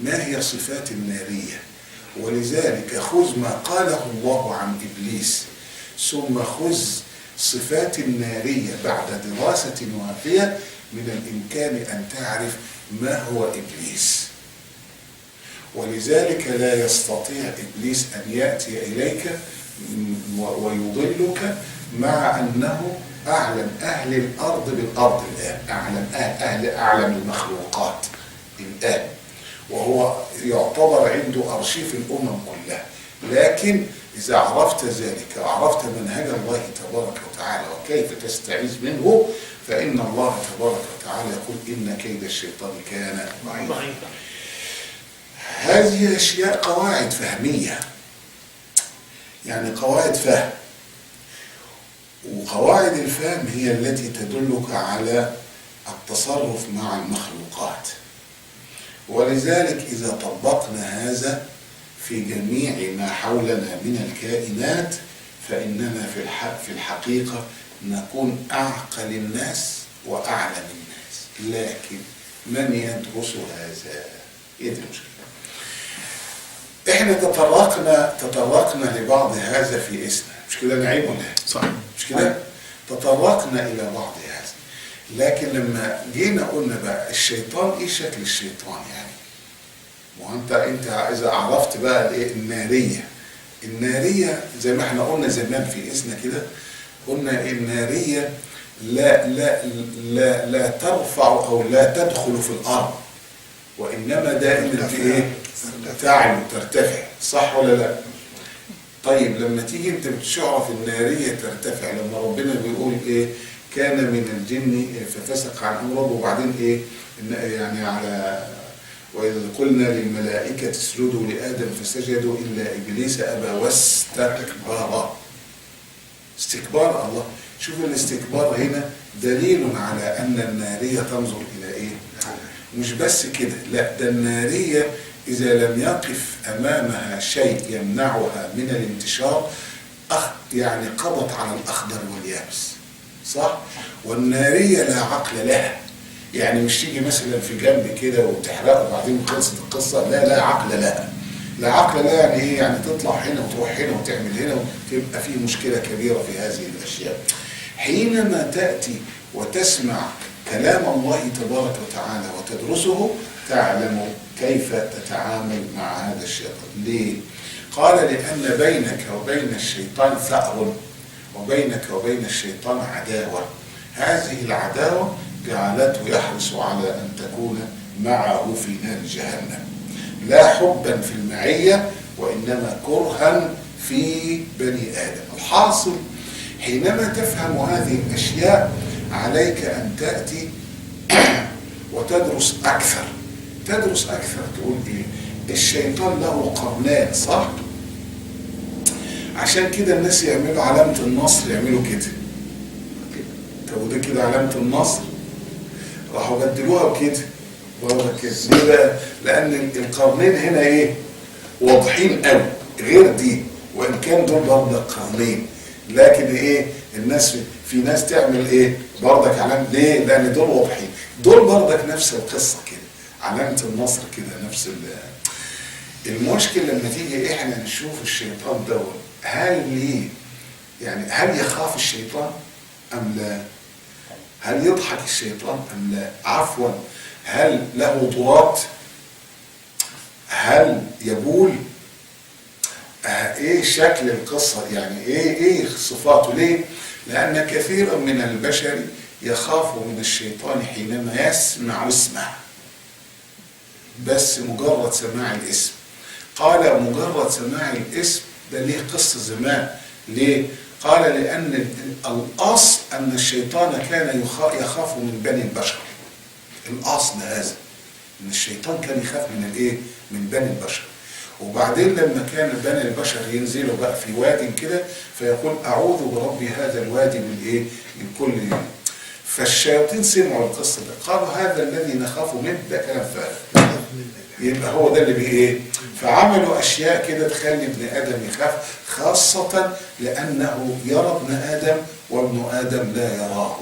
ما هي صفات النارية. ولذلك خذ ما قاله الله عن إبليس ثم خذ صفات النارية بعد دراسة وافية، من الإمكان أن تعرف ما هو إبليس. ولذلك لا يستطيع إبليس أن يأتي إليك ويضلك، مع أنه أعلم أهل الأرض بالأرض الآن، أعلم المخلوقات الآن، وهو يعتبر عنده أرشيف الأمم كلها. لكن إذا عرفت ذلك وعرفت منهج الله تبارك وتعالى وكيف تستعيذ منه، فإن الله تبارك وتعالى يقول إن كيد الشيطان كان ضعيفا. هذه أشياء قواعد فهمية، يعني قواعد فهم، وقواعد الفهم هي التي تدلك على التصرف مع المخلوقات. ولذلك إذا طبقنا هذا في جميع ما حولنا من الكائنات، فإننا في الحقيقة نكون أعقل الناس وأعلم الناس. لكن من يدرس هذا؟ إيه دي المشكلة؟ إحنا تطرقنا لبعض هذا في اسمه، مش كده نعيم ولا إيه؟ صح، مش كده؟ تطرقنا إلى بعض هذا، لكن لما جينا قلنا بقى الشيطان إيه شكل الشيطان يعني؟ وانت اذا عرفت بقى الايه الناريه زي ما احنا قلنا زمان في اسنا كده، قلنا الناريه لا ترفع او لا تدخل في الارض، وانما دائما في ايه؟ تعلو ترتفع، صح ولا لا؟ طيب لما تيجي انت بتشعر في الناريه ترتفع، لما ربنا بيقول ايه؟ كان من الجن ففسق عن امر ربه، وبعدين ايه؟ يعني على وإذ قلنا للملائكة اسجدوا لآدم فسجدوا إلا إبليس أبى واستكبر. استكبار، الله، شوف الاستكبار هنا دليل على أن النارية تنظر إلى إيه؟ مش بس كده، لا، ده النارية إذا لم يقف أمامها شيء يمنعها من الانتشار يعني قضت على الأخضر واليابس، صح؟ والنارية لا عقل لها، يعني مش تيجي مثلا في جنب كده وتحرقه وبعدين خلصت القصه، لا عقل لها. لا عقل لها يعني ايه؟ يعني تطلع هنا وتروح هنا وتعمل هنا، وتبقى في مشكله كبيره في هذه الاشياء. حينما تاتي وتسمع كلام الله تبارك وتعالى وتدرسه، تعلم كيف تتعامل مع هذا الشيطان. ليه؟ قال لان بينك وبين الشيطان ثأر، وبينك وبين الشيطان عداوه. هذه العداوه جعلته يحرص على أن تكون معه في نار جهنم، لا حبا في المعية وإنما كرها في بني آدم. الحاصل حينما تفهم هذه الأشياء عليك أن تأتي وتدرس أكثر. تدرس أكثر تقول إيه؟ الشيطان له قرنان، صح؟ عشان كده الناس يعملوا علامة النصر، يعملوا كده. طب وده كده علامة النصر، راحوا بدلوها بكده برضه كده. ليه بقى؟ لأن القرنين هنا إيه؟ واضحين قوي، غير دي، وإن كان دول برضه قرنين، لكن إيه؟ الناس في ناس تعمل إيه؟ برضك علامة. ليه؟ لأن دول واضحين، دول برضك نفس القصة كده، علامة النصر كده نفس المشكلة. لما تيجي إحنا نشوف الشيطان ده، هل ليه؟ يعني هل يخاف الشيطان أم لا؟ هل يضحك الشيطان أم لا؟ عفوا، هل له ضرات؟ هل يبول؟ ايه شكل القصة؟ يعني ايه صفاته؟ ليه؟ لأن كثيرا من البشر يخاف من الشيطان حينما يسمع اسمه، بس مجرد سماع الاسم. قال مجرد سماع الاسم ده ليه قصة زمان. ليه؟ قال لأن الأصل أن الشيطان كان يخاف من بني البشر. الأصل هذا أن الشيطان كان يخاف من الإيه؟ من بني البشر. وبعدين لما كان بني البشر ينزلوا بقى في واد كده فيقول أعوذ برب هذا الوادي من إيه؟ من كل يوم. فالشياطين سمعوا القصة ده، قالوا هذا الذي نخاف منه ده كلام فارغ، يبقى هو ده اللي بإيه؟ فعملوا أشياء كده تخلي ابن آدم يخاف، خاصة لأنه يرى ابن آدم وابن آدم لا يراه.